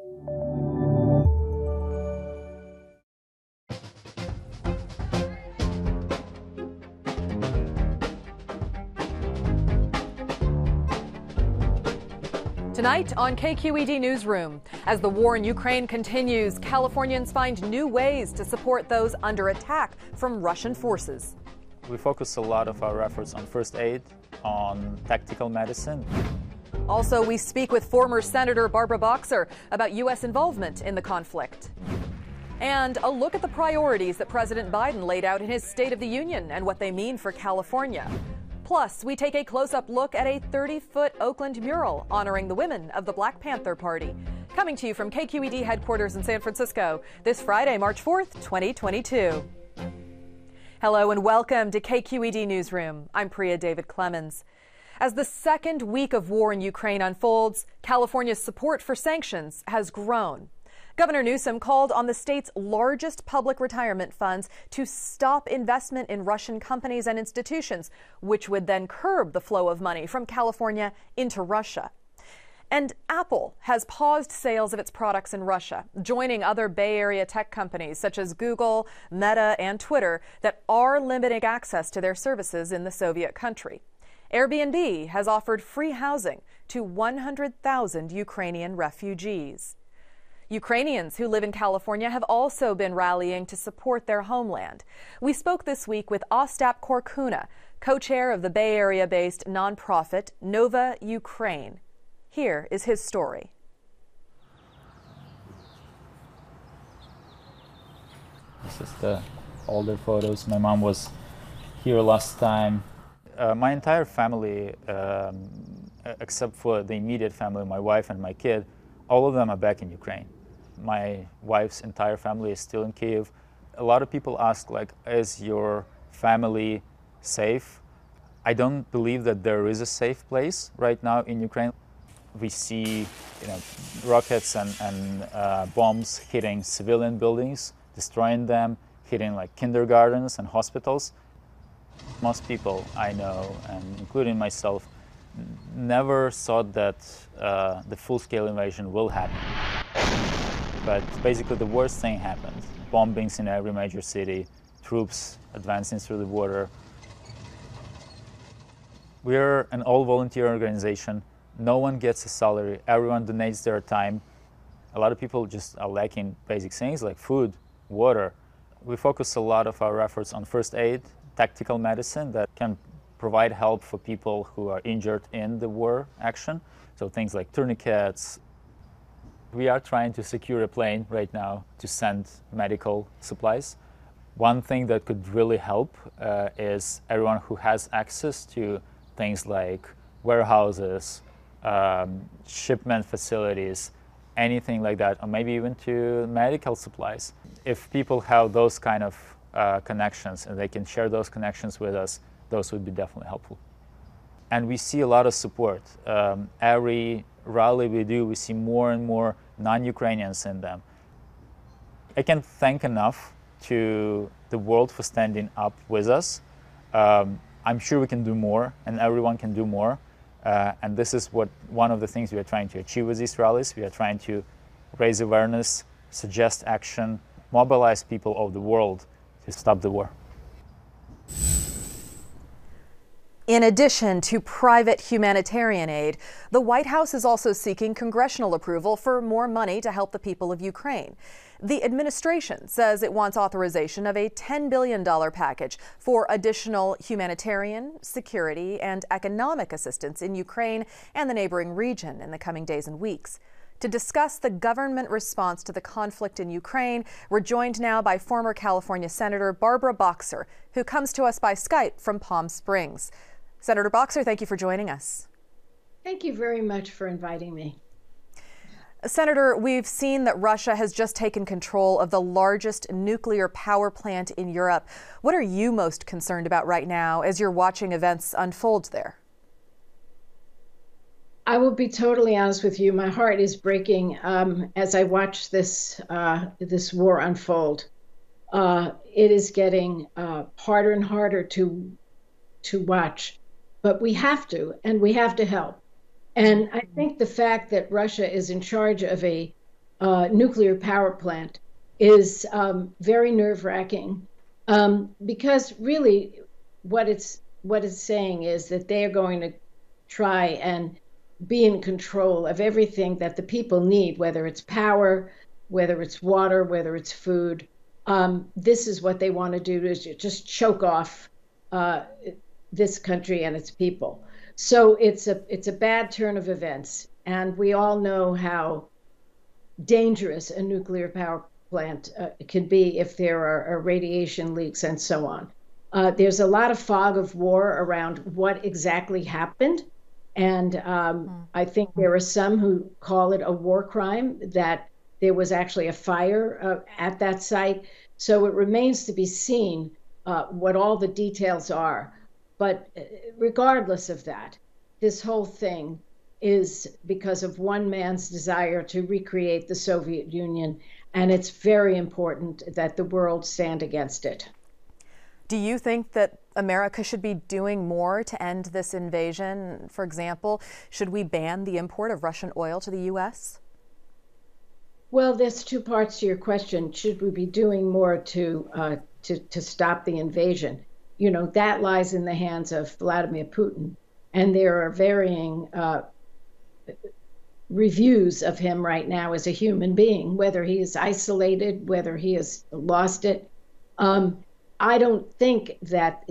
Tonight on KQED Newsroom, as the war in Ukraine continues, Californians find new ways to support those under attack from Russian forces. We focus a lot of our efforts on first aid, on tactical medicine. Also, we speak with former Senator Barbara Boxer about U.S. involvement in the conflict. And a look at the priorities that President Biden laid out in his State of the Union and what they mean for California. Plus, we take a close-up look at a 30-foot Oakland mural honoring the women of the Black Panther Party. Coming to you from KQED headquarters in San Francisco this Friday, March 4th, 2022. Hello and welcome to KQED Newsroom. I'm Priya David Clemens. As the second week of war in Ukraine unfolds, California's support for sanctions has grown. Governor Newsom called on the state's largest public retirement funds to stop investment in Russian companies and institutions, which would then curb the flow of money from California into Russia. And Apple has paused sales of its products in Russia, joining other Bay Area tech companies such as Google, Meta, and Twitter that are limiting access to their services in the Soviet country. Airbnb has offered free housing to 100,000 Ukrainian refugees. Ukrainians who live in California have also been rallying to support their homeland. We spoke this week with Ostap Korkuna, co-chair of the Bay Area-based nonprofit Nova Ukraine. Here is his story. This is the older photos. My mom was here last time. My entire family, except for the immediate family, my wife and my kid, all of them are back in Ukraine. My wife's entire family is still in Kyiv. A lot of people ask, like, is your family safe? I don't believe that there is a safe place right now in Ukraine. We see, rockets and bombs hitting civilian buildings, destroying them, hitting like kindergartens and hospitals. Most people I know, and including myself, never thought that the full-scale invasion will happen. But basically the worst thing happened. Bombings in every major city, troops advancing through the border. We're an all-volunteer organization. No one gets a salary. Everyone donates their time. A lot of people just are lacking basic things like food, water. We focus a lot of our efforts on first aid, tactical medicine that can provide help for people who are injured in the war action. So things like tourniquets. We are trying to secure a plane right now to send medical supplies. One thing that could really help is everyone who has access to things like warehouses, shipment facilities, anything like that, or maybe even to medical supplies. If people have those kind of connections and they can share those connections with us, those would be definitely helpful. And we see a lot of support. Every rally we do, we see more and more non-Ukrainians in them. I can't thank enough to the world for standing up with us. I'm sure we can do more, and everyone can do more. And this is one of the things we are trying to achieve with these rallies. We are trying to raise awareness, suggest action, mobilize people of the world to stop the war. In addition to private humanitarian aid, the White House is also seeking congressional approval for more money to help the people of Ukraine. The administration says it wants authorization of a $10 billion package for additional humanitarian, security, and economic assistance in Ukraine and the neighboring region in the coming days and weeks. To discuss the government response to the conflict in Ukraine, we're joined now by former California Senator Barbara Boxer, who comes to us by Skype from Palm Springs. Senator Boxer, thank you for joining us. Thank you very much for inviting me. Senator, we've seen that Russia has just taken control of the largest nuclear power plant in Europe. What are you most concerned about right now as you're watching events unfold there? I will be totally honest with you. My heart is breaking as I watch this war unfold. It is getting harder and harder to watch, but we have to, and we have to help. And I think the fact that Russia is in charge of a nuclear power plant is very nerve-wracking, because really what it's saying is that they are going to try and be in control of everything that the people need, whether it's power, whether it's water, whether it's food. This is what they want to do, is just choke off this country and its people. So it's a bad turn of events, and we all know how dangerous a nuclear power plant can be if there are radiation leaks and so on. There's a lot of fog of war around what exactly happened. And I think there are some who call it a war crime, that there was actually a fire at that site. So it remains to be seen what all the details are. But regardless of that, this whole thing is because of one man's desire to recreate the Soviet Union. And it's very important that the world stand against it. Do you think that America should be doing more to end this invasion? For example, should we ban the import of Russian oil to the U.S.? Well, there's two parts to your question. Should we be doing more to stop the invasion? You know, that lies in the hands of Vladimir Putin. And there are varying reviews of him right now as a human being, whether he is isolated, whether he has lost it. I don't think that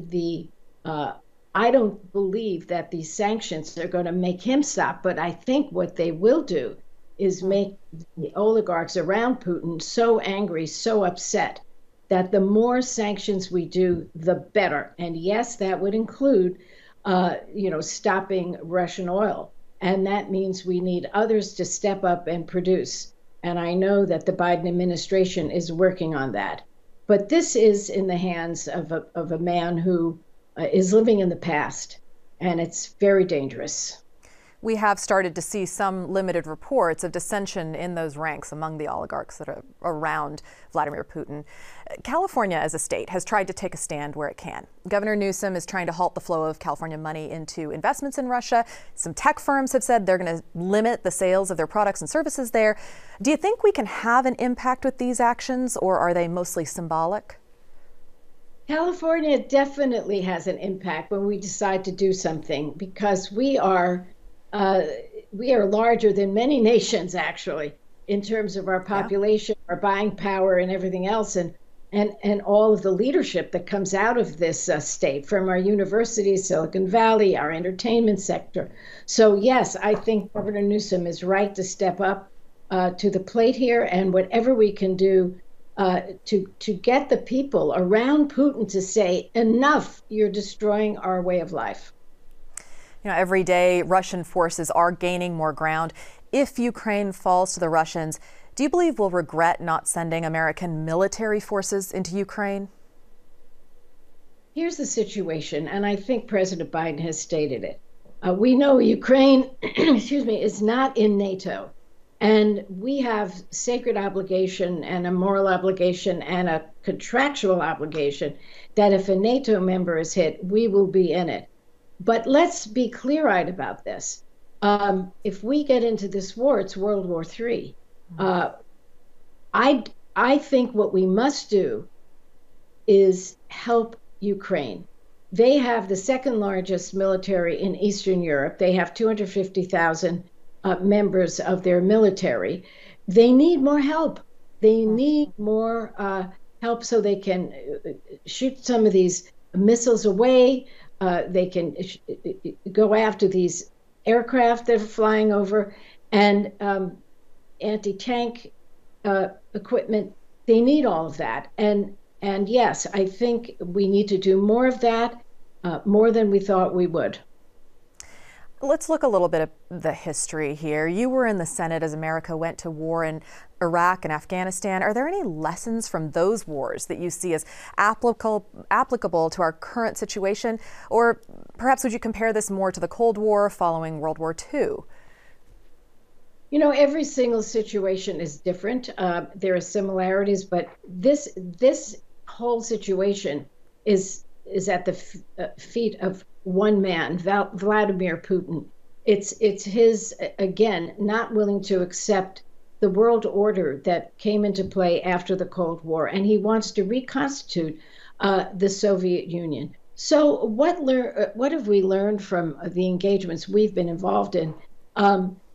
I don't believe that these sanctions are going to make him stop, but I think what they will do is make the oligarchs around Putin so angry, so upset, that the more sanctions we do, the better. And yes, that would include, stopping Russian oil. And that means we need others to step up and produce. And I know that the Biden administration is working on that. But this is in the hands of a man who is living in the past, and it's very dangerous. We have started to see some limited reports of dissension in those ranks among the oligarchs that are around Vladimir Putin. California as a state has tried to take a stand where it can. Governor Newsom is trying to halt the flow of California money into investments in Russia. Some tech firms have said they're going to limit the sales of their products and services there. Do you think we can have an impact with these actions, or are they mostly symbolic? California definitely has an impact when we decide to do something, because we are larger than many nations, actually, in terms of our population, our buying power, and everything else, and all of the leadership that comes out of this state, from our universities, Silicon Valley, our entertainment sector. So yes, I think Governor Newsom is right to step up to the plate here, and whatever we can do to get the people around Putin to say, enough, you're destroying our way of life. You know, every day Russian forces are gaining more ground. If Ukraine falls to the Russians, do you believe we'll regret not sending American military forces into Ukraine? Here's the situation, and I think President Biden has stated it. We know Ukraine, is not in NATO. And we have sacred obligation and a moral obligation and a contractual obligation that if a NATO member is hit, we will be in it. But let's be clear-eyed about this. If we get into this war, it's World War III. I think what we must do is help Ukraine. They have the second largest military in Eastern Europe. They have 250,000 members of their military. They need more help. They need more help so they can shoot some of these missiles away. They can go after these aircraft that are flying over, and anti-tank equipment. They need all of that. And yes, I think we need to do more of that, more than we thought we would. Let's look a little bit at the history here. You were in the Senate as America went to war in Iraq and Afghanistan. Are there any lessons from those wars that you see as applicable to our current situation? Or perhaps would you compare this more to the Cold War following World War II? You know, every single situation is different. There are similarities, but this whole situation is at the feet of one man, Vladimir Putin. It's his, again, not willing to accept the world order that came into play after the Cold War, and he wants to reconstitute the Soviet Union. So what have we learned from the engagements we've been involved in?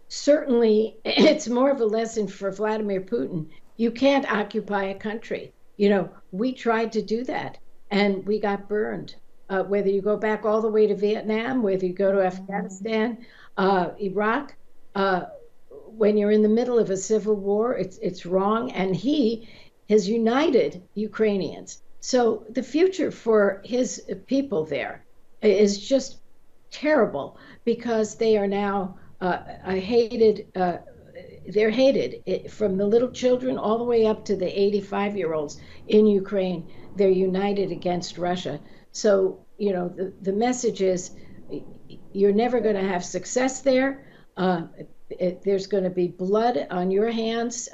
Certainly, it's more of a lesson for Vladimir Putin. You can't occupy a country. You know, we tried to do that, and we got burned. Whether you go back all the way to Vietnam, whether you go to Afghanistan, Iraq, when you're in the middle of a civil war, it's wrong. And he has united Ukrainians. So the future for his people there is just terrible, because they are now hated. They're hated from the little children all the way up to the 85-year-olds in Ukraine. They're united against Russia. So, you know, the message is you're never going to have success there. There's going to be blood on your hands,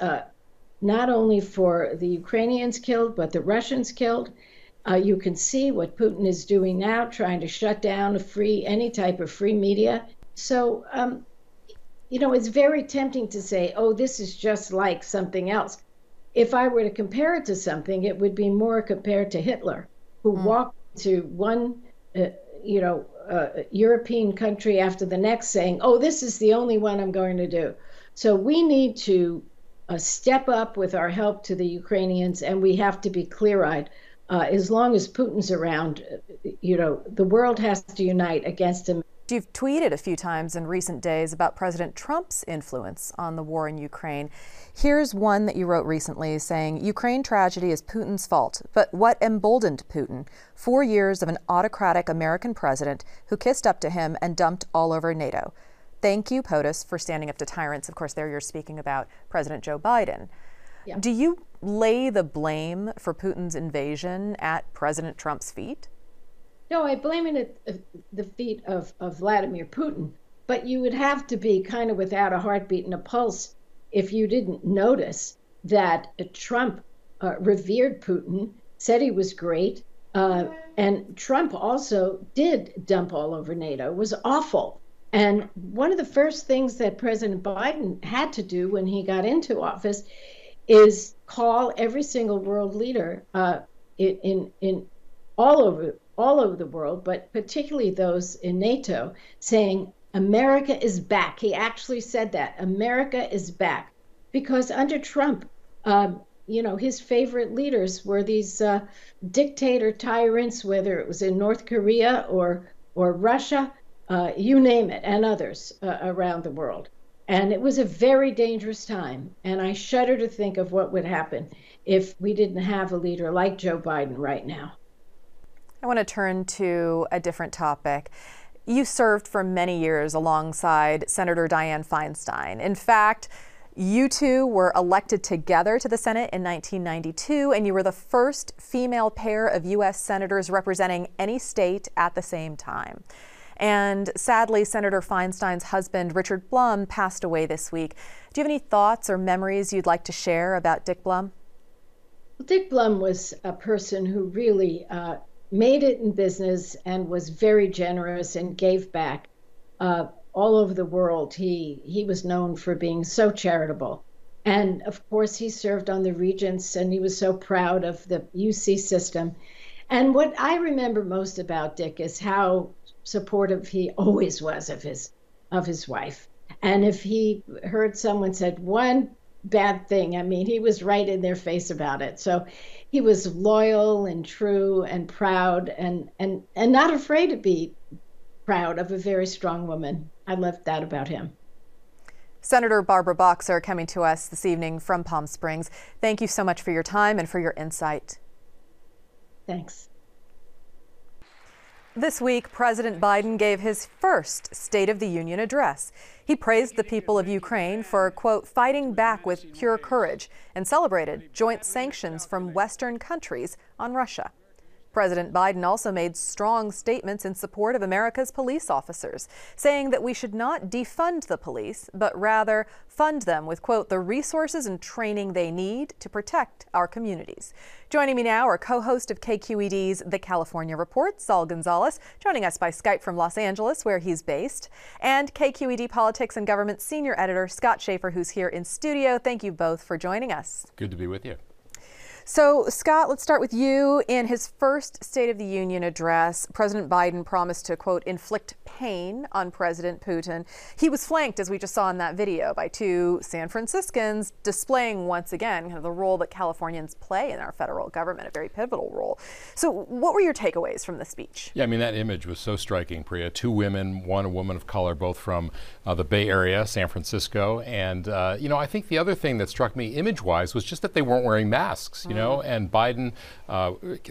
not only for the Ukrainians killed, but the Russians killed. You can see what Putin is doing now, trying to shut down any type of free media. So, you know, it's very tempting to say, oh, this is just like something else. If I were to compare it to something, it would be more compared to Hitler, who walked to one, European country after the next saying, oh, this is the only one I'm going to do. So we need to step up with our help to the Ukrainians, and we have to be clear-eyed. As long as Putin's around, you know, the world has to unite against him. You've tweeted a few times in recent days about President Trump's influence on the war in Ukraine. Here's one that you wrote recently saying, Ukraine tragedy is Putin's fault, but what emboldened Putin? 4 years of an autocratic American president who kissed up to him and dumped all over NATO. Thank you, POTUS, for standing up to tyrants. Of course, there you're speaking about President Joe Biden. Yeah. Do you lay the blame for Putin's invasion at President Trump's feet? No, I blame it at the feet of Vladimir Putin, but you would have to be kind of without a heartbeat and a pulse if you didn't notice that Trump revered Putin, said he was great, and Trump also did dump all over NATO. It was awful. And one of the first things that President Biden had to do when he got into office is call every single world leader in all over the world, but particularly those in NATO, saying, America is back. He actually said that. America is back. Because under Trump, his favorite leaders were these dictator tyrants, whether it was in North Korea or Russia, you name it, and others around the world. And it was a very dangerous time. And I shudder to think of what would happen if we didn't have a leader like Joe Biden right now. I want to turn to a different topic. You served for many years alongside Senator Dianne Feinstein. In fact, you two were elected together to the Senate in 1992, and you were the first female pair of U.S. senators representing any state at the same time. And sadly, Senator Feinstein's husband, Richard Blum, passed away this week. Do you have any thoughts or memories you'd like to share about Dick Blum? Dick Blum was a person who really made it in business and was very generous and gave back all over the world. He was known for being so charitable. And of course, he served on the Regents, and he was so proud of the UC system. And what I remember most about Dick is how supportive he always was of his wife. And if he heard someone said one bad thing, I mean, he was right in their face about it. So he was loyal and true and proud and not afraid to be proud of a very strong woman. I loved that about him. Senator Barbara Boxer coming to us this evening from Palm Springs. Thank you so much for your time and for your insight. Thanks. This week, President Biden gave his first State of the Union address. He praised the people of Ukraine for, quote, fighting back with pure courage and celebrated joint sanctions from Western countries on Russia. President Biden also made strong statements in support of America's police officers, saying that we should not defund the police, but rather fund them with, quote, the resources and training they need to protect our communities. Joining me now are co-host of KQED's The California Report, Saul Gonzalez, joining us by Skype from Los Angeles, where he's based, and KQED Politics and Government Senior Editor Scott Schaefer, who's here in studio. Thank you both for joining us. Good to be with you. So, Scott, let's start with you. In his first State of the Union address, President Biden promised to, quote, inflict pain on President Putin. He was flanked, as we just saw in that video, by two San Franciscans, displaying once again kind of the role that Californians play in our federal government, a very pivotal role. So what were your takeaways from the speech? Yeah, I mean, that image was so striking, Priya. Two women, one a woman of color, both from the Bay Area, San Francisco. And, you know, I think the other thing that struck me image-wise was just that they weren't wearing masks. You know, and Biden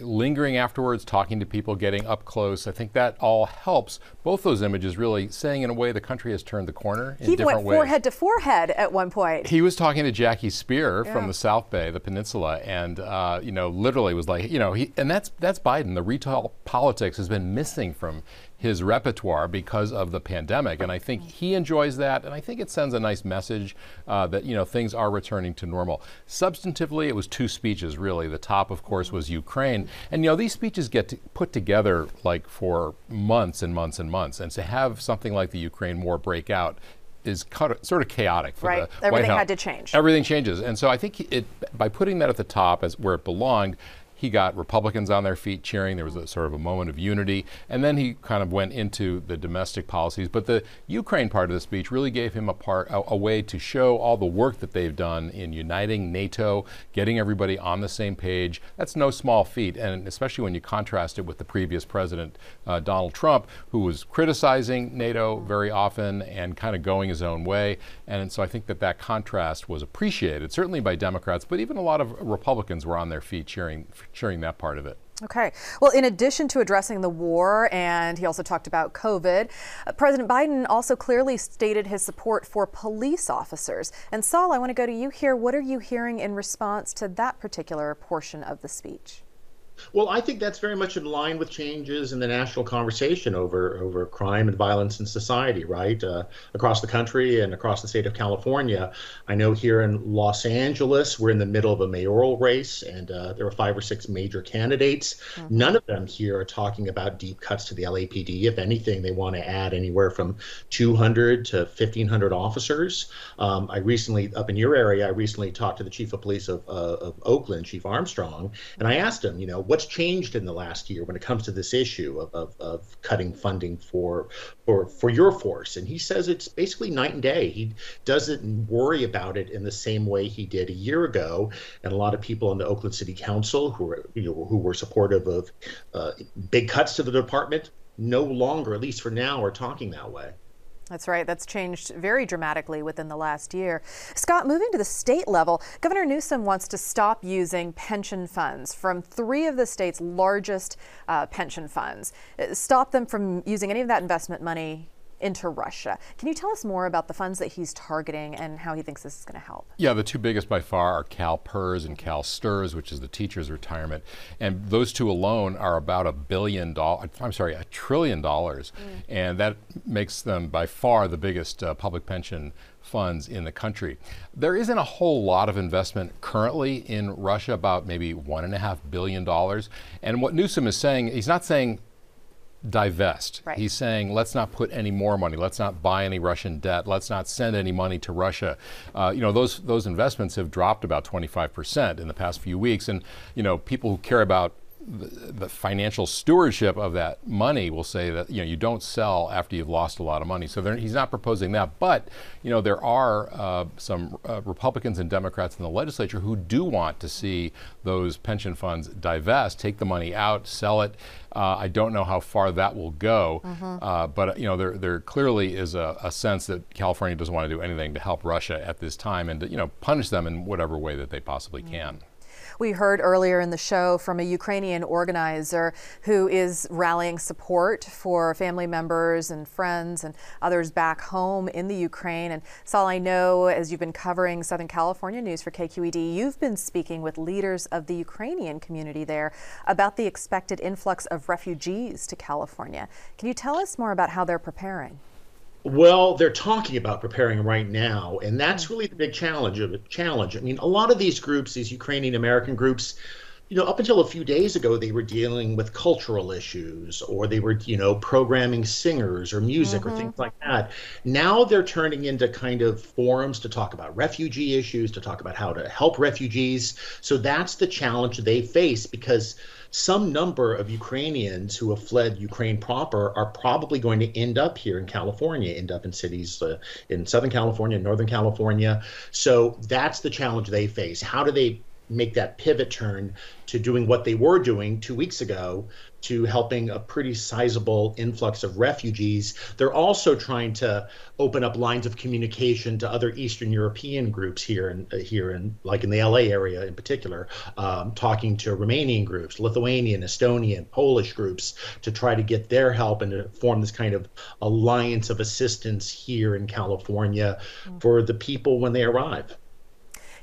lingering afterwards, talking to people, getting up close. I think that all helps. Both those images really saying in a way the country has turned the corner in different ways. He went forehead to forehead at one point. He was talking to Jackie Spear from the South Bay, the peninsula, and you know, literally was like, you know, and that's Biden. The retail politics has been missing from his repertoire because of the pandemic, and I think he enjoys that, and I think it sends a nice message that, you know, things are returning to normal. Substantively, it was two speeches, really. The top, of course, was Ukraine, and, you know, these speeches get put together like for months and months and months, and to have something like the Ukraine war break out is sort of chaotic for the White House. Everything had to change. Everything changes, and so I think by putting that at the top as where it belonged, he got Republicans on their feet cheering. There was a sort of a moment of unity. And then he kind of went into the domestic policies. But the Ukraine part of the speech really gave him a way to show all the work that they've done in uniting NATO, getting everybody on the same page. That's no small feat. And especially when you contrast it with the previous president, Donald Trump, who was criticizing NATO very often and kind of going his own way. And so I think that contrast was appreciated, certainly by Democrats, but even a lot of Republicans were on their feet cheering that part of it. Okay. Well, in addition to addressing the war, and he also talked about COVID, President Biden also clearly stated his support for police officers. And Saul, I want to go to you here. What are you hearing in response to that particular portion of the speech? Well, I think that's very much in line with changes in the national conversation over crime and violence in society, right? Across the country and across the state of California. I know here in Los Angeles, we're in the middle of a mayoral race, and there are 5 or 6 major candidates. None of them here are talking about deep cuts to the LAPD. If anything, they want to add anywhere from 200 to 1,500 officers. I recently, up in your area, I recently talked to the chief of police of Oakland, Chief Armstrong, and I asked him, you know, what's changed in the last year when it comes to this issue of cutting funding for your force? And he says it's basically night and day. He doesn't worry about it in the same way he did a year ago. And a lot of people on the Oakland City Council who were supportive of big cuts to the department no longer, at least for now, are talking that way. That's right. That's changed very dramatically within the last year. Scott, moving to the state level, Governor Newsom wants to stop using pension funds from 3 of the state's largest pension funds. Stop them from using any of that investment money into Russia. Can you tell us more about the funds that he's targeting and how he thinks this is going to help? Yeah, the 2 biggest by far are CalPERS and CalSTRS, which is the teacher's retirement. And those 2 alone are about $1 trillion. And that makes them by far the biggest public pension funds in the country. There isn't a whole lot of investment currently in Russia, about maybe $1.5 billion. And what Newsom is saying, he's not saying divest. Right. He's saying, let's not put any more money. Let's not buy any Russian debt. Let's not send any money to Russia. You know, those investments have dropped about 25% in the past few weeks. And, you know, people who care about the financial stewardship of that money will say that, you know, you don't sell after you've lost a lot of money. So he's not proposing that. But, you know, there are some Republicans and Democrats in the legislature who do want to see those pension funds divest, take the money out, sell it. I don't know how far that will go. But, you know, there clearly is a sense that California doesn't want to do anything to help Russia at this time and to, you know, punish them in whatever way that they possibly can. We heard earlier in the show from a Ukrainian organizer who is rallying support for family members and friends and others back home in the Ukraine. And Saul, I know as you've been covering Southern California news for KQED, you've been speaking with leaders of the Ukrainian community there about the expected influx of refugees to California. Can you tell us more about how they're preparing? Well, they're talking about preparing right now, and that's really the big challenge of it. I mean, a lot of these groups, these Ukrainian American groups, up until a few days ago, they were dealing with cultural issues, or they were, programming singers or music or things like that. Now they're turning into kind of forums to talk about refugee issues, to talk about how to help refugees. So that's the challenge they face, because some number of Ukrainians who have fled Ukraine proper are probably going to end up here in California, end up in cities in Southern California, Northern California. So that's the challenge they face. How do they make that pivot turn to doing what they were doing 2 weeks ago, to helping a pretty sizable influx of refugees? They're also trying to open up lines of communication to other Eastern European groups here in like in the LA area in particular, talking to Romanian groups, Lithuanian, Estonian, Polish groups, to try to get their help and to form this kind of alliance of assistance here in California for the people when they arrive.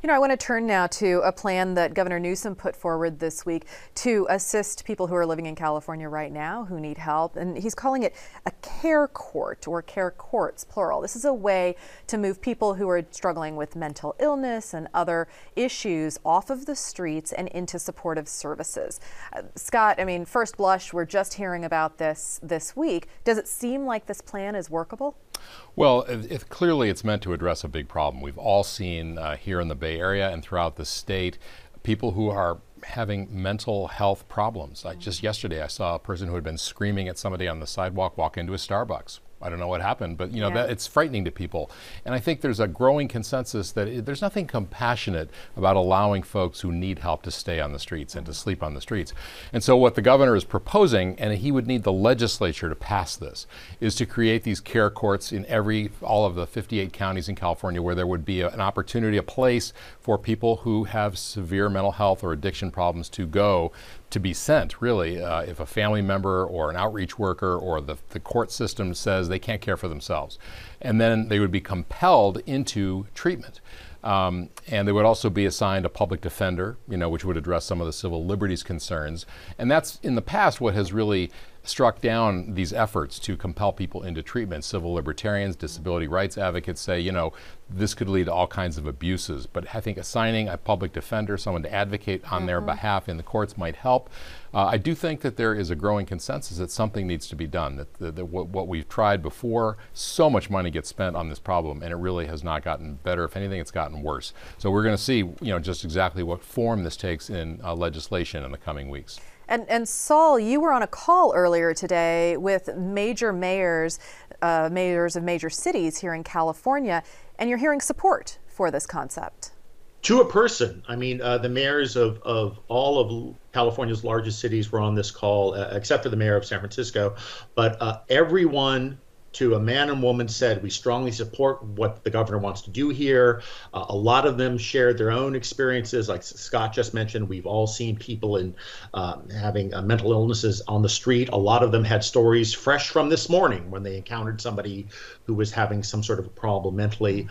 I want to turn now to a plan that Governor Newsom put forward this week to assist people who are living in California right now who need help. And he's calling it a care court, or care courts, plural. This is a way to move people who are struggling with mental illness and other issues off of the streets and into supportive services. Scott, I mean, first blush, we're just hearing about this week. Does it seem like this plan is workable? Well, clearly it's meant to address a big problem. We've all seen here in the Bay Area and throughout the state people who are having mental health problems. Just yesterday I saw a person who had been screaming at somebody on the sidewalk walk into a Starbucks. I don't know what happened, but that it's frightening to people. And I think there's a growing consensus that there's nothing compassionate about allowing folks who need help to stay on the streets and to sleep on the streets. And so what the governor is proposing, and he would need the legislature to pass this, is to create these care courts in all of the 58 counties in California, where there would be an opportunity, a place for people who have severe mental health or addiction problems to go, to be sent, really, if a family member or an outreach worker or the court system says they can't care for themselves. And then they would be compelled into treatment. And they would also be assigned a public defender, which would address some of the civil liberties concerns. And that's, in the past, what has really struck down these efforts to compel people into treatment. Civil libertarians, disability rights advocates say, this could lead to all kinds of abuses. But I think assigning a public defender, someone to advocate on their behalf in the courts, might help. I do think that there is a growing consensus that something needs to be done, that what we've tried before, so much money gets spent on this problem, and it really has not gotten better. If anything, it's gotten worse. So we're going to see, just exactly what form this takes in legislation in the coming weeks. And Saul, you were on a call earlier today with major mayors of major cities here in California, and you're hearing support for this concept. To a person. I mean, the mayors of all of California's largest cities were on this call, except for the mayor of San Francisco. But everyone, to a man and woman, said, we strongly support what the governor wants to do here. A lot of them shared their own experiences. Like Scott just mentioned, we've all seen people having mental illnesses on the street. A lot of them had stories fresh from this morning when they encountered somebody who was having some sort of a problem mentally.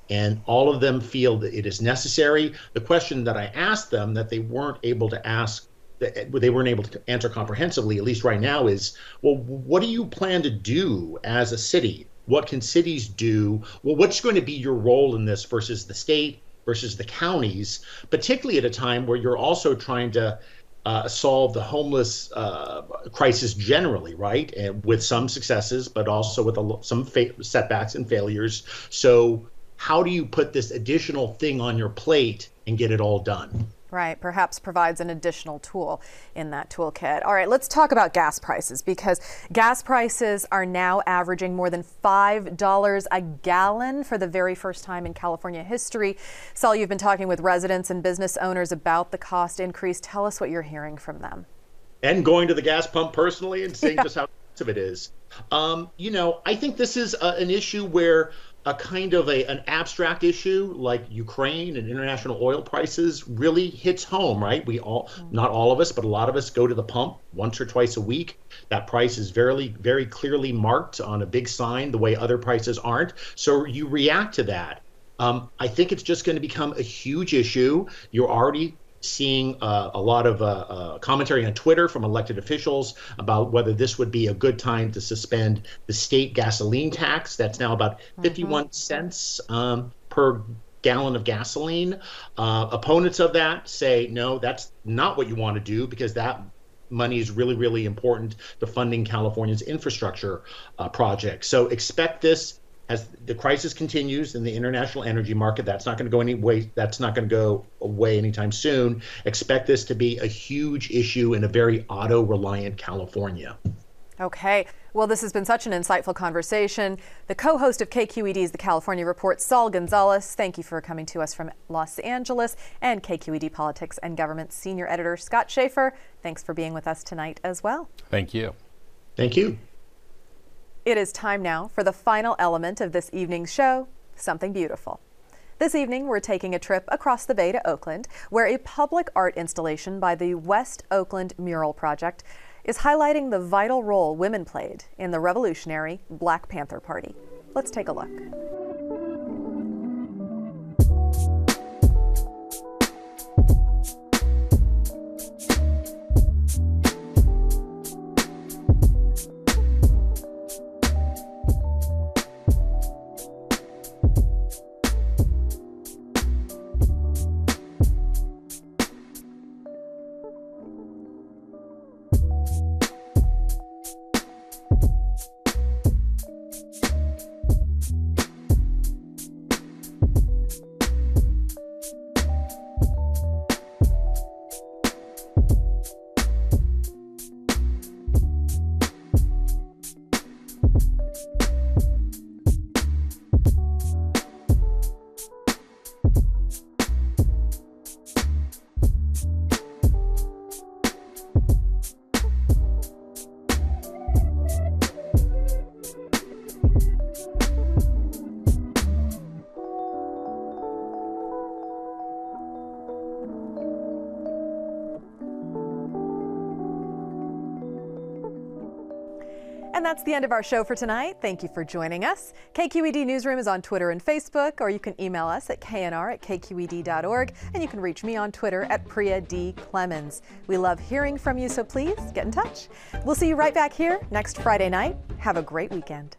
And all of them feel that it is necessary. The question that I asked them that they weren't able to answer comprehensively, at least right now, is, well, what do you plan to do as a city? What can cities do? Well, what's going to be your role in this versus the state, versus the counties, particularly at a time where you're also trying to solve the homeless crisis generally, right? And with some successes, but also with some setbacks and failures. So how do you put this additional thing on your plate and get it all done? Right, perhaps provides an additional tool in that toolkit. All right, let's talk about gas prices, because gas prices are now averaging more than $5 a gallon for the very first time in California history. Saul, you've been talking with residents and business owners about the cost increase. Tell us what you're hearing from them. And going to the gas pump personally and seeing just how expensive it is. I think this is an issue where a kind of an abstract issue like Ukraine and international oil prices really hits home, right? We all, not all of us, but a lot of us go to the pump once or twice a week. That price is very, very clearly marked on a big sign, the way other prices aren't. So you react to that. I think it's just going to become a huge issue. You're already seeing a lot of commentary on Twitter from elected officials about whether this would be a good time to suspend the state gasoline tax. That's now about 51 cents per gallon of gasoline. Opponents of that say, no, that's not what you want to do, because that money is really, really important to funding California's infrastructure projects. So expect this. As the crisis continues in the international energy market, that's not going to go anyway. That's not going to go away anytime soon. Expect this to be a huge issue in a very auto-reliant California. Okay. Well, this has been such an insightful conversation. The co-host of KQED's The California Report, Saul Gonzalez, thank you for coming to us from Los Angeles, and KQED Politics and Government Senior Editor Scott Schaefer, thanks for being with us tonight as well. Thank you. Thank you. It is time now for the final element of this evening's show, Something Beautiful. This evening, we're taking a trip across the bay to Oakland, where a public art installation by the West Oakland Mural Project is highlighting the vital role women played in the revolutionary Black Panther Party. Let's take a look. And that's the end of our show for tonight. Thank you for joining us. KQED Newsroom is on Twitter and Facebook, or you can email us at knr@kqed.org, and you can reach me on Twitter at Priya D. Clemens. We love hearing from you, so please get in touch. We'll see you right back here next Friday night. Have a great weekend.